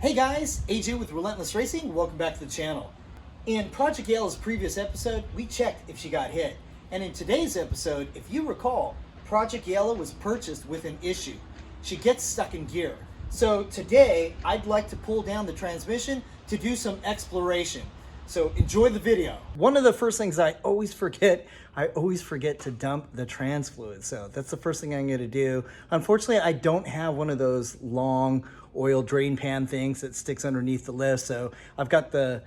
Hey guys, AJ with Relentless Racing. Welcome back to the channel. In Project Yellow's previous episode, we checked if she got hit. And in today's episode, if you recall, Project Yellow was purchased with an issue. She gets stuck in gear. So today, I'd like to pull down the transmission to do some exploration. So enjoy the video. One of the first things I always forget to dump the trans fluid. So that's the first thing I'm gonna do. Unfortunately, I don't have one of those long oil drain pan things that sticks underneath the lift. So I've got the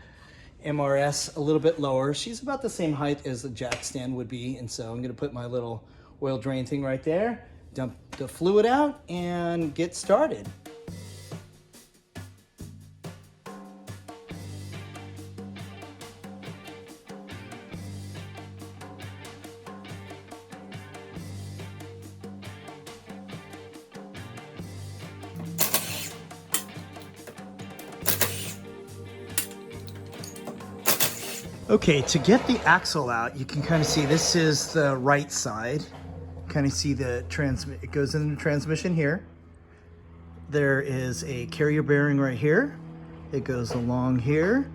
MRS a little bit lower. She's about the same height as the jack stand would be. And so I'm gonna put my little oil drain thing right there, dump the fluid out and get started. Okay, to get the axle out, you can kind of see this is the right side. Kind of see the it goes in the transmission here. There is a carrier bearing right here. It goes along here,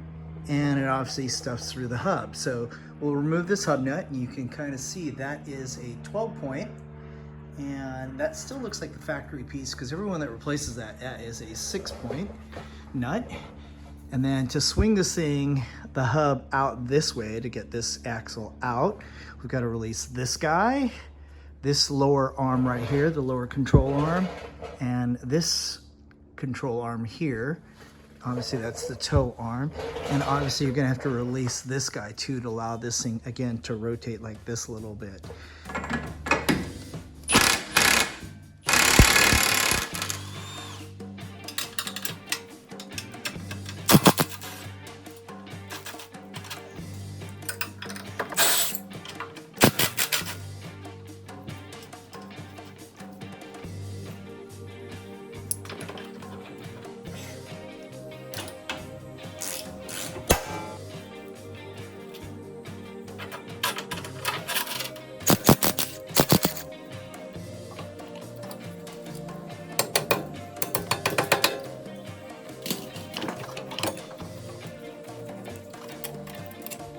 and it obviously stuffs through the hub. So we'll remove this hub nut, and you can kind of see that is a 12 point, and that still looks like the factory piece because everyone that replaces that is a 6 point nut. And then to swing this thing, the hub out this way to get this axle out, we've got to release this guy, this lower arm right here, the lower control arm, and this control arm here. Obviously that's the toe arm. And obviously you're gonna have to release this guy too to allow this thing again to rotate like this a little bit.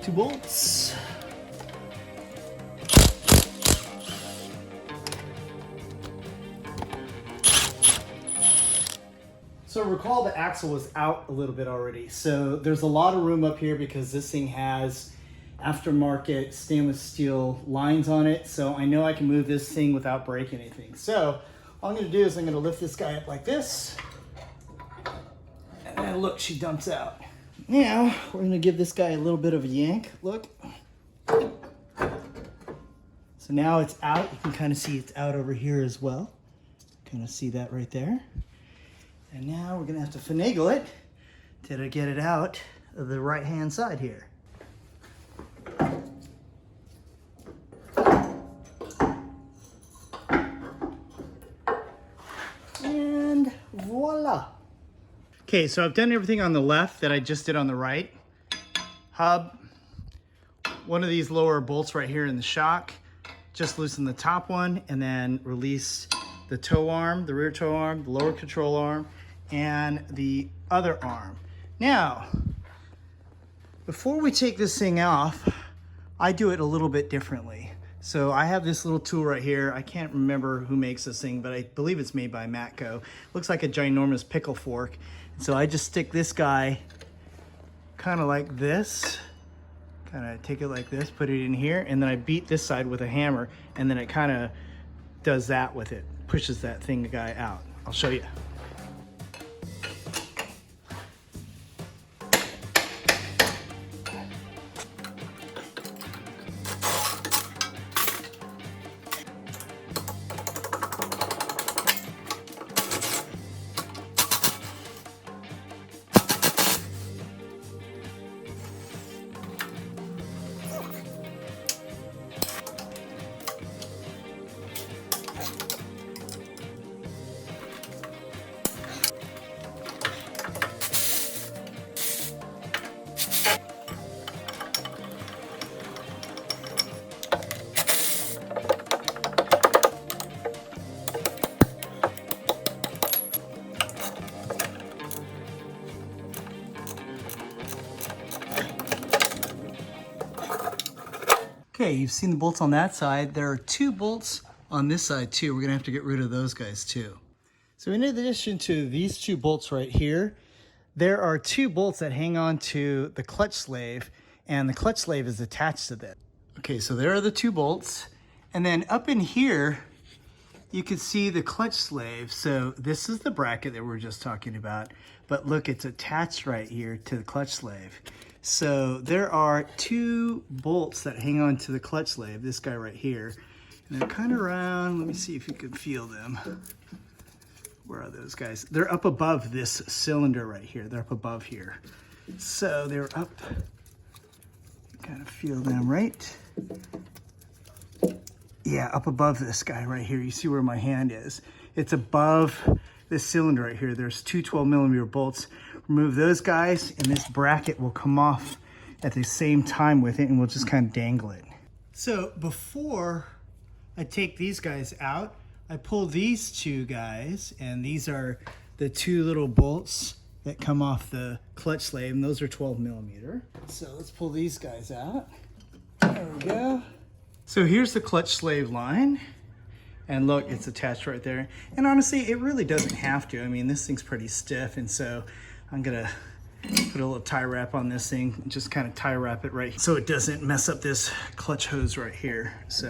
Two bolts. So recall the axle was out a little bit already. So there's a lot of room up here because this thing has aftermarket stainless steel lines on it. So I know I can move this thing without breaking anything. So all I'm gonna do is I'm gonna lift this guy up like this. And then look, she dumps out. Now, we're gonna give this guy a little bit of a yank, look. So now it's out, you can kind of see it's out over here as well. Kind of see that right there. And now we're gonna have to finagle it to get it out of the right-hand side here. And voila. Okay, so I've done everything on the left that I just did on the right. Hub, one of these lower bolts right here in the shock, just loosen the top one and then release the toe arm, the rear toe arm, the lower control arm, and the other arm. Now, before we take this thing off, I do it a little bit differently. So I have this little tool right here. I can't remember who makes this thing, but I believe it's made by Matco. Looks like a ginormous pickle fork. So I just stick this guy kind of like this, kind of take it like this, put it in here, and then I beat this side with a hammer, and then it kind of does that with it, pushes that guy out. I'll show you. Okay, you've seen the bolts on that side. There are 2 bolts on this side too. We're gonna have to get rid of those guys too. So in addition to these 2 bolts right here, there are 2 bolts that hang on to the clutch slave, and the clutch slave is attached to that. Okay, so there are the 2 bolts. And then up in here, you can see the clutch slave. So this is the bracket that we were just talking about, but look, it's attached right here to the clutch slave. So there are 2 bolts that hang on to the clutch slave, this guy right here. And they're kind of round. Let me see if you can feel them. Where are those guys? They're up above this cylinder right here. They're up above here. So they're up, kind of feel them, right? Yeah, up above this guy right here. You see where my hand is. It's above this cylinder right here. There's 2 12mm bolts. Remove those guys and this bracket will come off at the same time with it, and we'll just kind of dangle it. So before I take these guys out, I pull these 2 guys, and these are the 2 little bolts that come off the clutch slave, and those are 12mm. So let's pull these guys out. There we go. So here's the clutch slave line, and look, it's attached right there. And honestly, it really doesn't have to. I mean, this thing's pretty stiff, and so I'm gonna put a little tie wrap on this thing, just kind of tie wrap it right so it doesn't mess up this clutch hose right here. So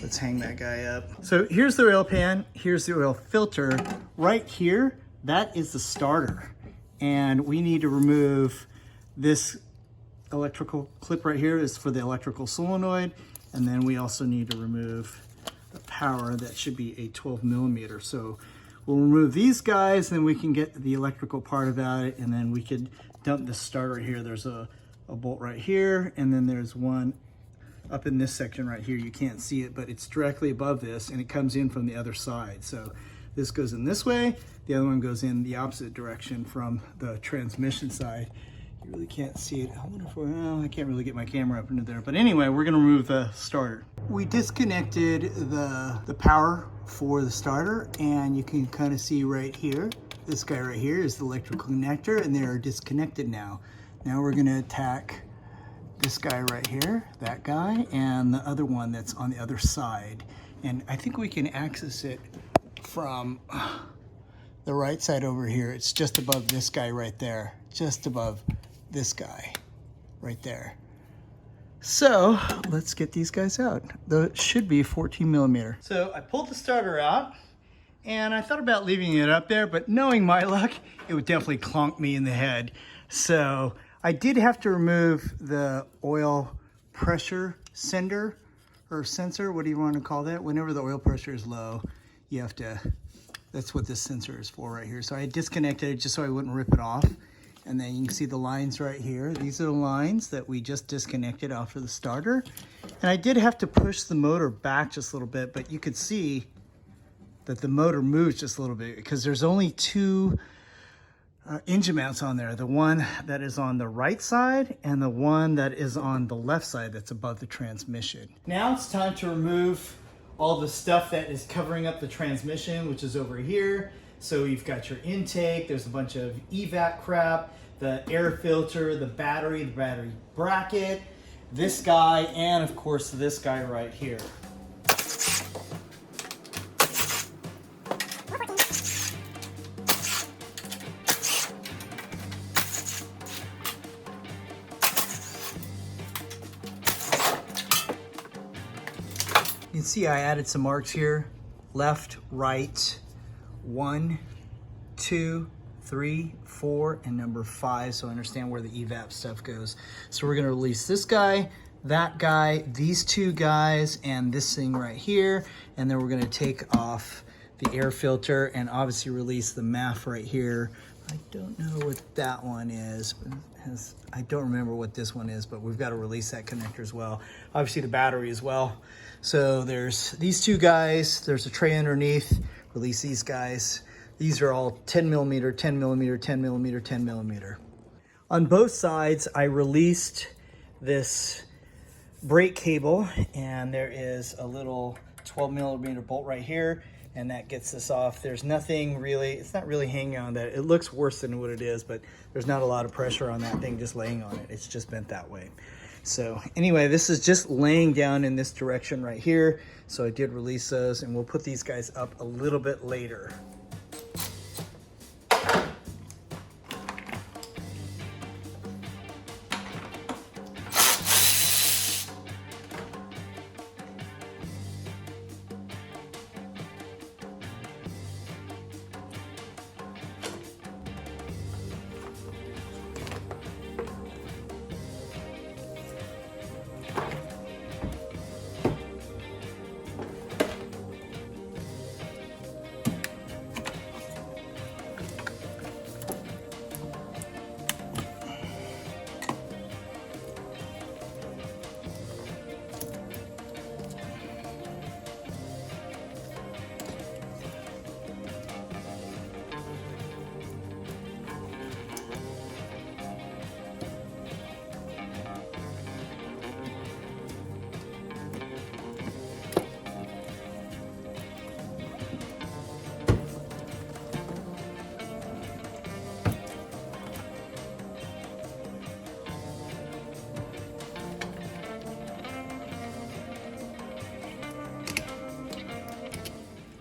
let's hang that guy up. So here's the oil pan, here's the oil filter. Right here, that is the starter. And we need to remove this electrical clip right here is for the electrical solenoid. And then we also need to remove the power. That should be a 12mm. So we'll remove these guys, and then we can get the electrical part about it, and then we could dump the starter here. There's a bolt right here, and then there's one up in this section right here. You can't see it, but it's directly above this, and it comes in from the other side. So this goes in this way, the other one goes in the opposite direction from the transmission side. You really can't see it. I wonder if well, I can't really get my camera up into there. But anyway, we're gonna remove the starter. We disconnected the power for the starter, and you can kind of see right here, this guy right here is the electrical connector, and they're disconnected now. Now we're gonna attack this guy right here, that guy, and the other one that's on the other side. And I think we can access it from the right side over here. It's just above this guy right there, just above this guy right there. So let's get these guys out. It should be 14mm. So I pulled the starter out, and I thought about leaving it up there, but knowing my luck, it would definitely clonk me in the head. So I did have to remove the oil pressure sender or sensor, what do you want to call that? Whenever the oil pressure is low, you have to, that's what this sensor is for right here. So I disconnected it just so I wouldn't rip it off. And then you can see the lines right here. These are the lines that we just disconnected off of the starter. And I did have to push the motor back just a little bit, but you could see that the motor moves just a little bit because there's only 2 engine mounts on there. The one that is on the right side and the one that is on the left side that's above the transmission. Now it's time to remove all the stuff that is covering up the transmission, which is over here. So you've got your intake, there's a bunch of evap crap, the air filter, the battery bracket, this guy, and of course this guy right here. You can see I added some marks here, left, right, 1, 2, 3, 4, and number 5, so I understand where the evap stuff goes. So we're gonna release this guy, that guy, these 2 guys, and this thing right here, and then we're gonna take off the air filter and obviously release the MAF right here. I don't know what that one is, but I don't remember what this one is, but we've got to release that connector as well. Obviously the battery as well. So there's these 2 guys, there's a tray underneath, release these guys. These are all 10mm, 10mm, 10mm, 10mm. On both sides, I released this brake cable, and there is a little 12mm bolt right here, and that gets this off. There's nothing really, it's not really hanging on that. It looks worse than what it is, but there's not a lot of pressure on that thing just laying on it. It's just bent that way. So anyway, this is just laying down in this direction right here. So I did release those, and we'll put these guys up a little bit later.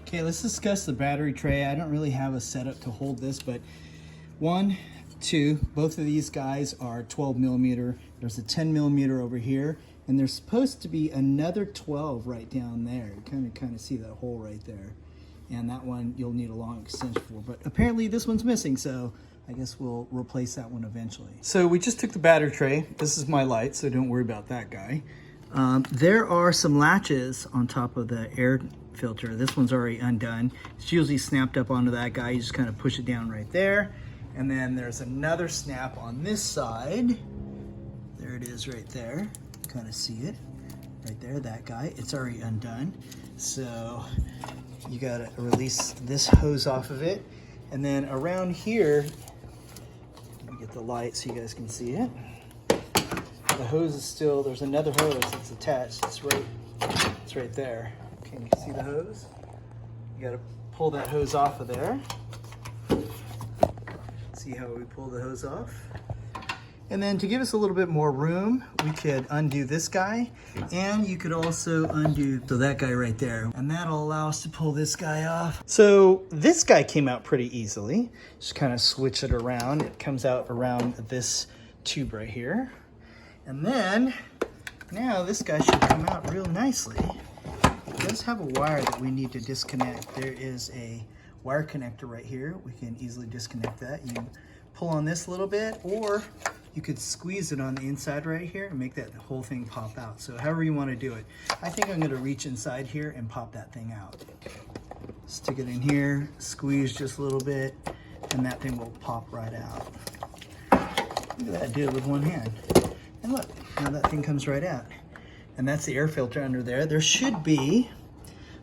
Okay, let's discuss the battery tray. I don't really have a setup to hold this, but 1, 2, both of these guys are 12 millimeter. There's a 10 millimeter over here, and there's supposed to be another 12 right down there. You kind of see that hole right there. And that one you'll need a long extension for, but apparently this one's missing, so I guess we'll replace that one eventually. So we just took the battery tray. This is my light, so don't worry about that guy. There are some latches on top of the air filter. This one's already undone. It's usually snapped up onto that guy. You just kind of push it down right there. And then there's another snap on this side. There it is right there. You kind of see it right there, that guy. It's already undone. So you gotta release this hose off of it. And then around here, let me get the light so you guys can see it. The hose is still, there's another hose that's attached. It's right there. Can you see the hose? You gotta pull that hose off of there. See how we pull the hose off? And then to give us a little bit more room, we could undo this guy, and you could also undo that guy right there. And that'll allow us to pull this guy off. So this guy came out pretty easily. Just kind of switch it around. It comes out around this tube right here. And then, now this guy should come out real nicely. It does have a wire that we need to disconnect. There is a wire connector right here. We can easily disconnect that. You pull on this a little bit, or you could squeeze it on the inside right here and make that whole thing pop out. So however you want to do it. I think I'm going to reach inside here and pop that thing out. Stick it in here, squeeze just a little bit, and that thing will pop right out. Look at that, I did it with one hand. And look, now that thing comes right out. And that's the air filter under there. There should be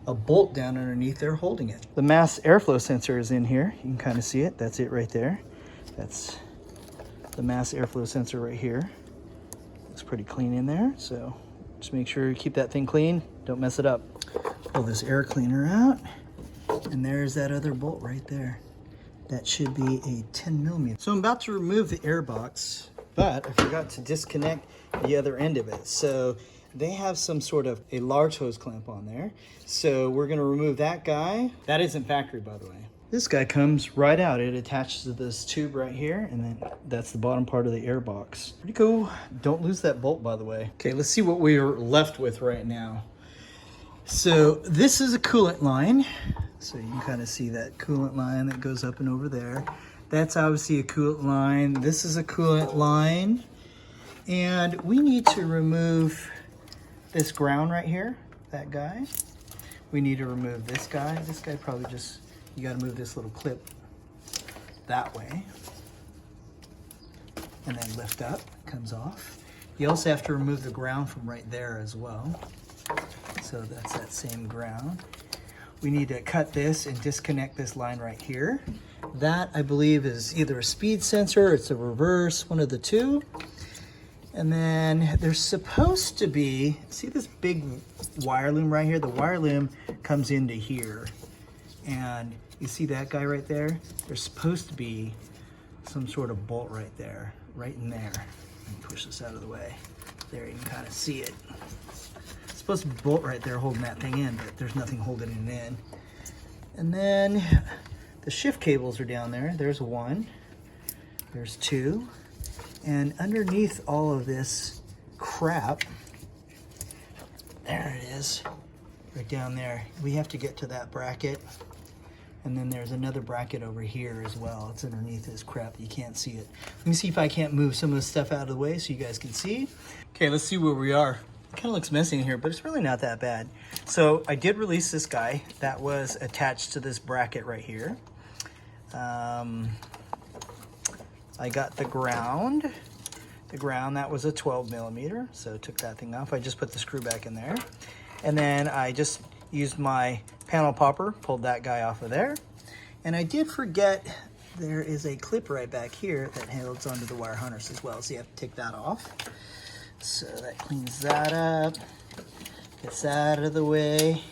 a bolt down underneath there holding it. The mass airflow sensor is in here. You can kind of see it. That's it right there. That's the mass airflow sensor right here. Looks pretty clean in there. So just make sure you keep that thing clean. Don't mess it up. Pull this air cleaner out. And there's that other bolt right there. That should be a 10 millimeter. So I'm about to remove the air box, but I forgot to disconnect the other end of it. So they have some sort of a large hose clamp on there. So we're gonna remove that guy. That isn't factory, by the way. This guy comes right out. It attaches to this tube right here, and then that's the bottom part of the air box. Pretty cool. Don't lose that bolt, by the way. Okay, let's see what we're left with right now. So this is a coolant line. So you can kind of see that coolant line that goes up and over there. That's obviously a coolant line. This is a coolant line. And we need to remove this ground right here, that guy. We need to remove this guy. This guy probably just, you gotta move this little clip that way. And then lift up, comes off. You also have to remove the ground from right there as well. So that's that same ground. We need to cut this and disconnect this line right here. That, I believe, is either a speed sensor, it's a reverse, one of the two. And then there's supposed to be, see this big wire loom right here? The wire loom comes into here. And you see that guy right there? There's supposed to be some sort of bolt right there, right in there. Let me push this out of the way. There, you can kind of see it. It's supposed to be a bolt right there holding that thing in, but there's nothing holding it in. And then the shift cables are down there. There's one, there's two, and underneath all of this crap, there it is, right down there. We have to get to that bracket. And then there's another bracket over here as well. It's underneath this crap. You can't see it. Let me see if I can't move some of the stuff out of the way so you guys can see. Okay, let's see where we are. It kind of looks messy in here, but it's really not that bad. So I did release this guy that was attached to this bracket right here. I got the ground. The ground, that was a 12 millimeter. So took that thing off. I just put the screw back in there. And then I just used my panel popper, pulled that guy off of there. And I did forget there is a clip right back here that holds onto the wire harness as well, so you have to take that off. So that cleans that up, gets that out of the way.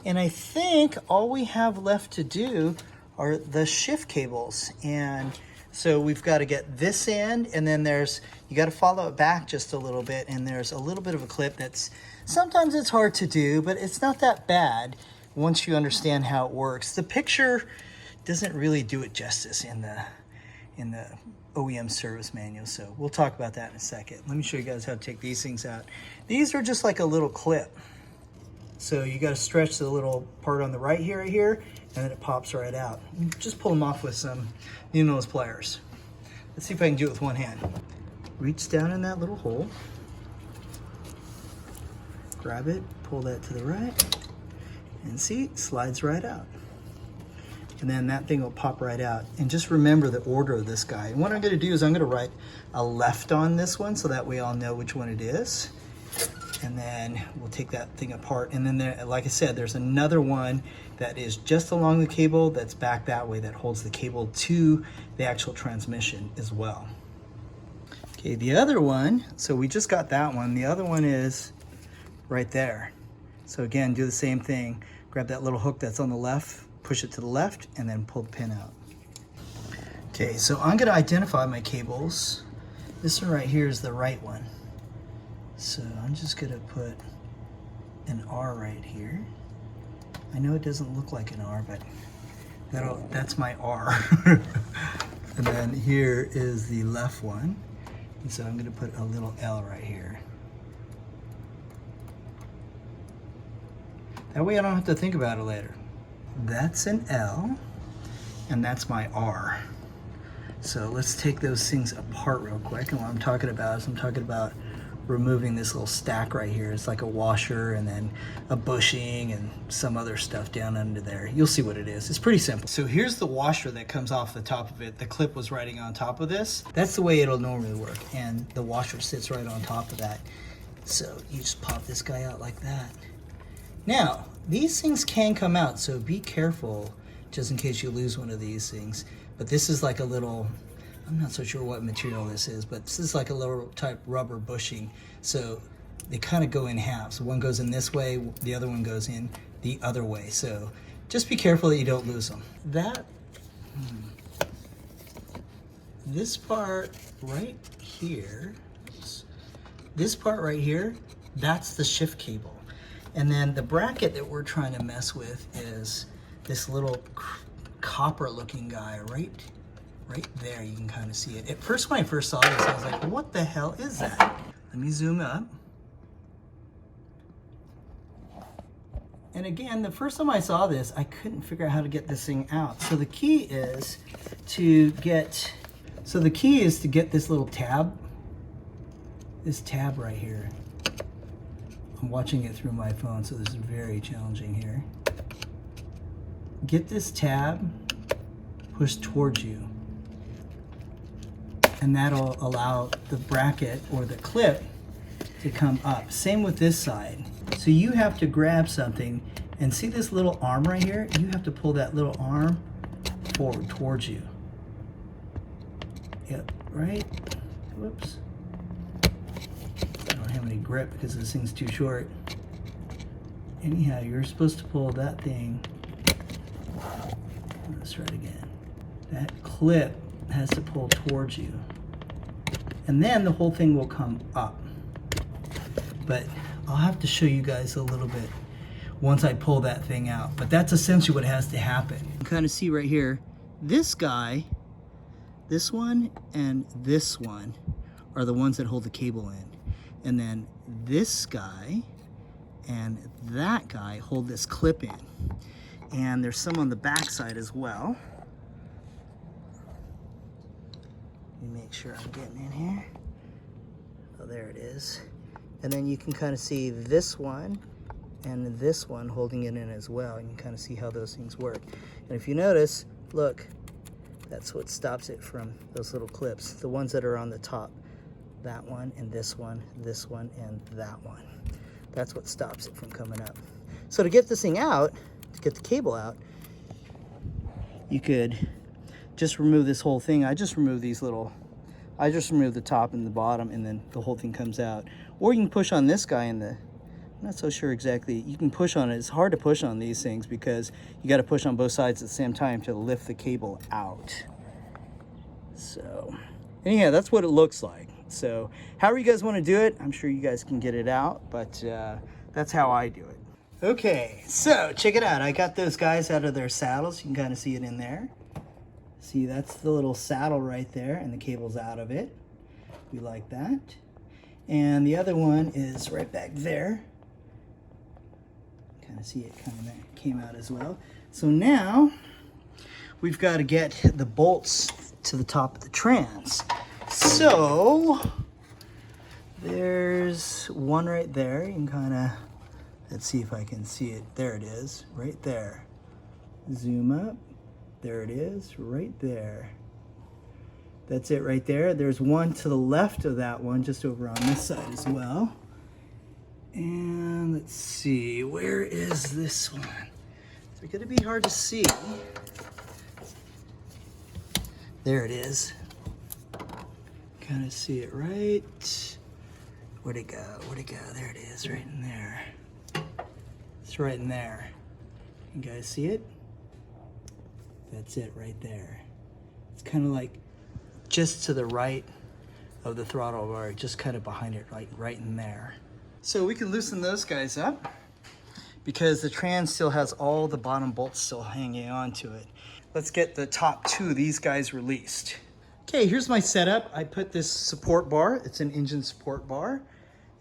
And I think all we have left to do are the shift cables. And so we've got to get this end, and then you got to follow it back just a little bit, and there's a little bit of a clip that's, sometimes it's hard to do, but it's not that bad once you understand how it works. The picture doesn't really do it justice in the OEM service manual, so we'll talk about that in a second. Let me show you guys how to take these things out. These are just like a little clip. So you got to stretch the little part on the right here, and then it pops right out. Just pull them off with some needle-nose pliers. Let's see if I can do it with one hand. Reach down in that little hole, grab it, pull that to the right, and see, it slides right out. And then that thing will pop right out. And just remember the order of this guy. And what I'm gonna do is I'm gonna write a left on this one so that we all know which one it is. And then we'll take that thing apart. And then there, like I said, there's another one that is just along the cable that's back that way that holds the cable to the actual transmission as well. Okay, the other one, so we just got that one. The other one is right there. So again, do the same thing. Grab that little hook that's on the left, push it to the left, and then pull the pin out. Okay, so I'm gonna identify my cables. This one right here is the right one. So I'm just gonna put an R right here. I know it doesn't look like an R, but that's my R. And then here is the left one. And so I'm gonna put a little L right here. That way I don't have to think about it later. That's an L, and that's my R. So let's take those things apart real quick. And what I'm talking about is I'm talking about removing this little stack right here. It's like a washer and then a bushing and some other stuff down under there. You'll see what it is. It's pretty simple. So here's the washer that comes off the top of it. The clip was riding on top of this. That's the way it'll normally work. And the washer sits right on top of that. So you just pop this guy out like that. Now, these things can come out, so be careful just in case you lose one of these things. But this is like a little, I'm not so sure what material this is, but this is like a little type rubber bushing. So they kind of go in half. So one goes in this way, the other one goes in the other way. So just be careful that you don't lose them. This part right here, that's the shift cable. And then the bracket that we're trying to mess with is this little copper looking guy right there. You can kind of see it. At first, when I first saw this, I was like, what the hell is that? Let me zoom up. And again, the first time I saw this, I couldn't figure out how to get this thing out. So the key is to get this little tab, this tab right here. I'm watching it through my phone, so this is very challenging here. Get this tab pushed towards you, and that'll allow the bracket or the clip to come up. Same with this side. So you have to grab something, and see this little arm right here? You have to pull that little arm forward towards you. Yep, right? Whoops. I don't have any grip because this thing's too short. Anyhow, you're supposed to pull that thing. Let's try it again. That clip has to pull towards you. And then the whole thing will come up. but I'll have to show you guys a little bit once I pull that thing out. But that's essentially what has to happen. You can kind of see right here, this guy, this one, and this one are the ones that hold the cable in. And then this guy and that guy hold this clip in. And there's some on the back side as well. Let me make sure I'm getting in here. Oh, there it is. And then you can kind of see this one and this one holding it in as well. You can kind of see how those things work. And if you notice, look, that's what stops it from those little clips. The ones that are on the top. That one and this one, and that one. That's what stops it from coming up. So to get this thing out, to get the cable out, you could just remove this whole thing. I just remove these little, I just remove the top and the bottom, and then the whole thing comes out. Or you can push on this guy in the, I'm not so sure exactly. You can push on it. It's hard to push on these things because you got to push on both sides at the same time to lift the cable out. So, anyhow, that's what it looks like. So, however you guys want to do it, I'm sure you guys can get it out, but that's how I do it. Okay, so check it out. I got those guys out of their saddles. You can kind of see it in there. See, that's the little saddle right there, and the cable's out of it. We like that. And the other one is right back there. Kind of see it came out as well. So now we've got to get the bolts to the top of the trans. So there's one right there. You can kind of, let's see if I can see it. There it is, right there. Zoom up. There it is, right there. That's it right there. There's one to the left of that one, just over on this side as well. And let's see, where is this one? It's gonna be hard to see. There it is. Kind of see it right. Where'd it go? Where'd it go? There it is, right in there. It's right in there. You guys see it? That's it right there. It's kind of like just to the right of the throttle bar, just kind of behind it, like right in there. So we can loosen those guys up because the trans still has all the bottom bolts still hanging onto it. Let's get the top two of these guys released. Okay, here's my setup. I put this support bar. It's an engine support bar.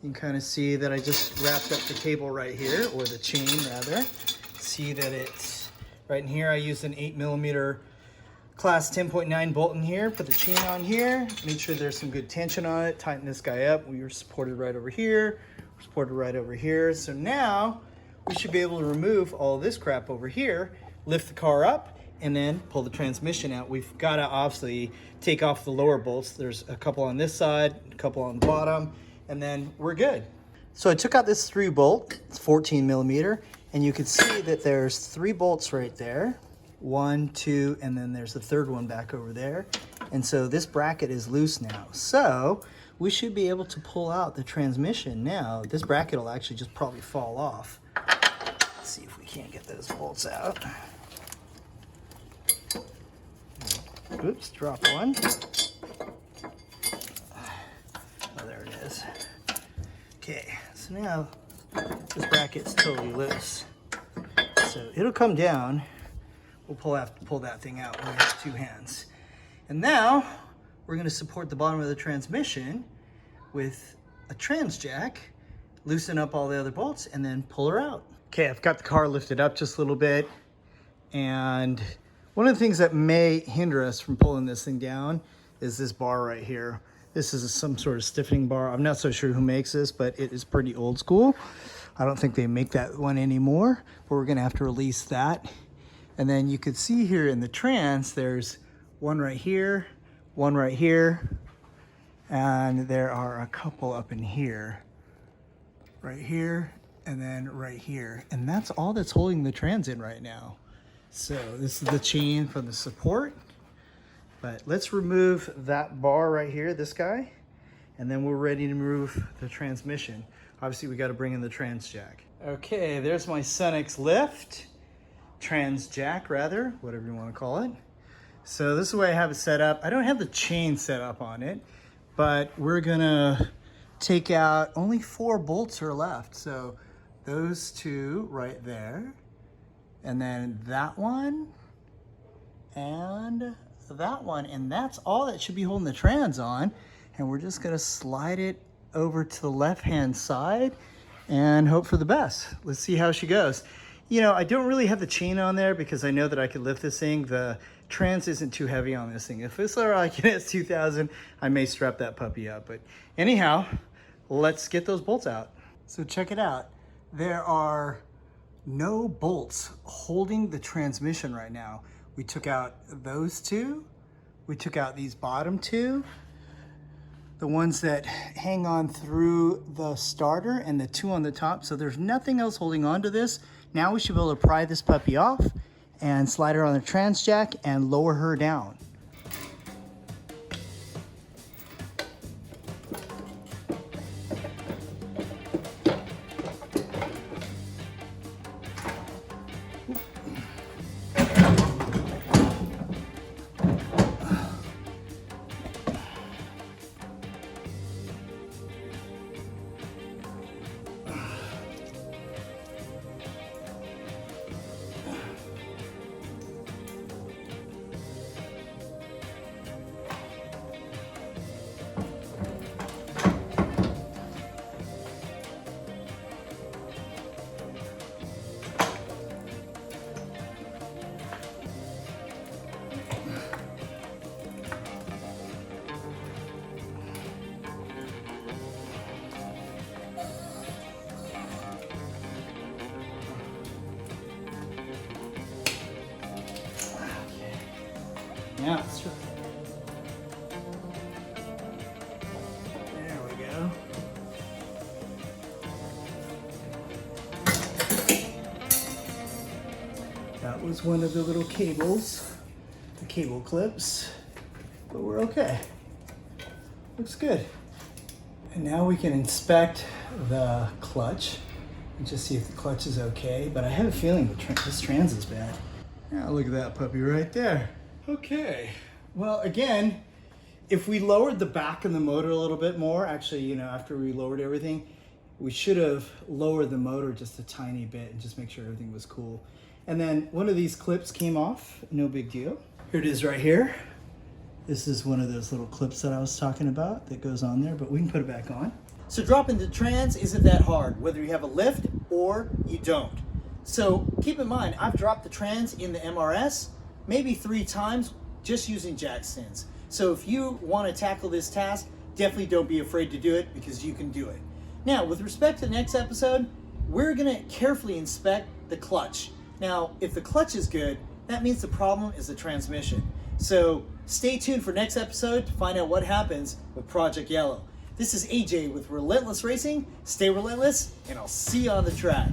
You can kind of see that I just wrapped up the cable right here, or the chain rather. See that it's right in here. I used an 8mm class 10.9 bolt in here. Put the chain on here. Make sure there's some good tension on it. Tighten this guy up. We were supported right over here. We're supported right over here. So now we should be able to remove all this crap over here, lift the car up, and then pull the transmission out. We've got to obviously take off the lower bolts. There's a couple on this side, a couple on the bottom, and then we're good. So I took out this 3 bolt, it's 14mm, and you can see that there's 3 bolts right there. 1, 2, and then there's the third one back over there. And so this bracket is loose now. So we should be able to pull out the transmission now. This bracket will actually just probably fall off. Let's see if we can't get those bolts out. Oops, drop one. Oh, there it is. Okay, so now this bracket's totally loose. So it'll come down. We'll have to pull that thing out with 2 hands. And now we're going to support the bottom of the transmission with a trans jack, loosen up all the other bolts, and then pull her out. Okay, I've got the car lifted up just a little bit, and one of the things that may hinder us from pulling this thing down is this bar right here. This is some sort of stiffening bar. I'm not so sure who makes this, but it is pretty old school. I don't think they make that one anymore, but we're gonna have to release that. And then you could see here in the trans, there's one right here, and there are a couple up in here. Right here, and then right here. And that's all that's holding the trans in right now. So this is the chain from the support. But let's remove that bar right here, this guy, and then we're ready to remove the transmission. Obviously, we got to bring in the trans jack. Okay, there's my Sunex lift. Trans jack, rather, whatever you want to call it. So this is the way I have it set up. I don't have the chain set up on it, but we're gonna take out, only 4 bolts are left. So those 2 right there, and then that one, and that one, and that's all that should be holding the trans on. And we're just gonna slide it over to the left-hand side and hope for the best. Let's see how she goes. You know, I don't really have the chain on there because I know that I could lift this thing. The trans isn't too heavy on this thing. If it's like an S2000, I may strap that puppy up. But anyhow, let's get those bolts out. So check it out. There are no bolts holding the transmission right now. We took out those 2. We took out these bottom 2. The ones that hang on through the starter, and the 2 on the top. So there's nothing else holding on to this. Now we should be able to pry this puppy off and slide her on the trans jack and lower her down. Yeah, that's true. There we go. That was one of the little cables, the cable clips, but we're okay. Looks good. And now we can inspect the clutch and just see if the clutch is okay, but I have a feeling this trans is bad. Now look at that puppy right there. Okay, well again, if we lowered the back of the motor a little bit more, actually, you know, after we lowered everything, we should have lowered the motor just a tiny bit and just make sure everything was cool. And then one of these clips came off, no big deal. Here it is right here. This is one of those little clips that I was talking about that goes on there, but we can put it back on. So dropping the trans isn't that hard, whether you have a lift or you don't. So keep in mind, I've dropped the trans in the MRS maybe 3 times just using jack stands. So if you want to tackle this task, definitely don't be afraid to do it because you can do it. Now, with respect to the next episode, we're going to carefully inspect the clutch. Now, if the clutch is good, that means the problem is the transmission. So stay tuned for next episode to find out what happens with Project Yellow. This is AJ with Relentless Racing. Stay relentless, and I'll see you on the track.